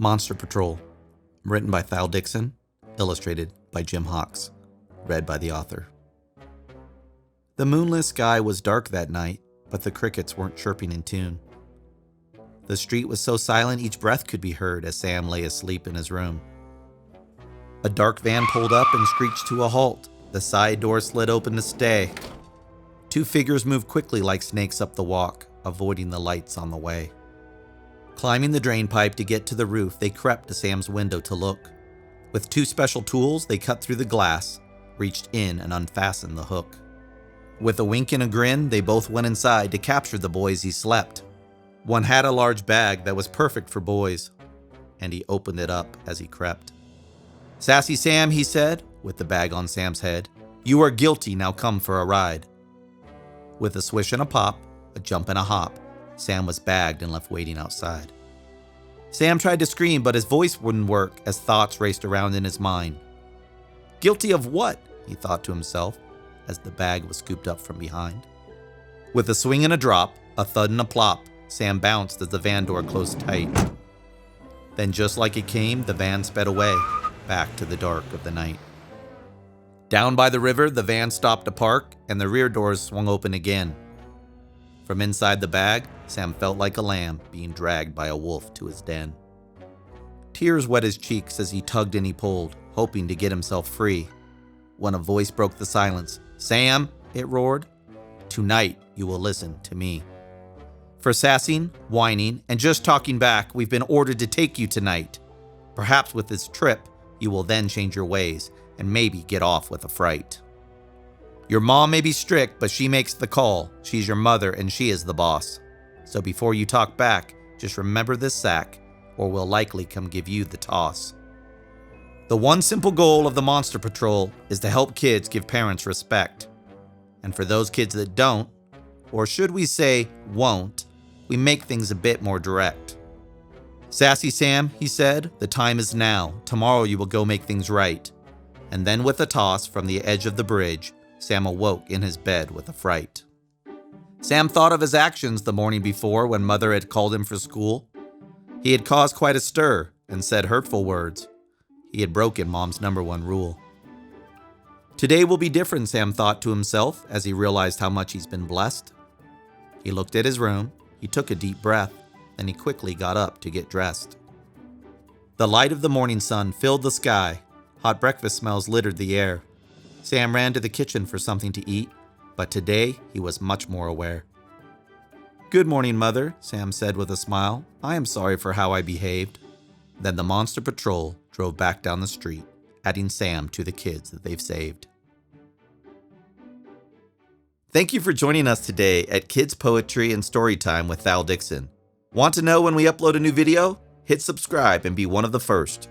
Monster Patrol, written by Thal Dixon, illustrated by Jim Hawks, read by the author. The moonless sky was dark that night, but the crickets weren't chirping in tune. The street was so silent each breath could be heard as Sam lay asleep in his room. A dark van pulled up and screeched to a halt. The side door slid open to stay. Two figures moved quickly like snakes up the walk, avoiding the lights on the way. Climbing the drainpipe to get to the roof, they crept to Sam's window to look. With two special tools, they cut through the glass, reached in and unfastened the hook. With a wink and a grin, they both went inside to capture the boy as he slept. One had a large bag that was perfect for boys, and he opened it up as he crept. "Sassy Sam," he said, with the bag on Sam's head, "you are guilty, now come for a ride." With a swish and a pop, a jump and a hop, Sam was bagged and left waiting outside. Sam tried to scream, but his voice wouldn't work as thoughts raced around in his mind. Guilty of what? He thought to himself as the bag was scooped up from behind. With a swing and a drop, a thud and a plop, Sam bounced as the van door closed tight. Then just like it came, the van sped away, back to the dark of the night. Down by the river, the van stopped to park, and the rear doors swung open again. From inside the bag, Sam felt like a lamb being dragged by a wolf to his den. Tears wet his cheeks as he tugged and he pulled, hoping to get himself free. When a voice broke the silence, "Sam," it roared, "tonight you will listen to me. For sassing, whining, and just talking back, we've been ordered to take you tonight. Perhaps with this trip, you will then change your ways and maybe get off with a fright. Your mom may be strict, but she makes the call. She's your mother and she is the boss. So before you talk back, just remember this sack, or we'll likely come give you the toss." The one simple goal of the Monster Patrol is to help kids give parents respect. And for those kids that don't, or should we say won't, we make things a bit more direct. "Sassy Sam," he said, "the time is now. Tomorrow you will go make things right." And then with a toss from the edge of the bridge, Sam awoke in his bed with a fright. Sam thought of his actions the morning before when Mother had called him for school. He had caused quite a stir and said hurtful words. He had broken Mom's #1 rule. Today will be different, Sam thought to himself as he realized how much he's been blessed. He looked at his room, he took a deep breath, then he quickly got up to get dressed. The light of the morning sun filled the sky. Hot breakfast smells littered the air. Sam ran to the kitchen for something to eat, but today he was much more aware. "Good morning, Mother," Sam said with a smile. "I am sorry for how I behaved." Then the Monster Patrol drove back down the street, adding Sam to the kids that they've saved. Thank you for joining us today at Kids Poetry and Storytime with Thal Dixon. Want to know when we upload a new video? Hit subscribe and be one of the first.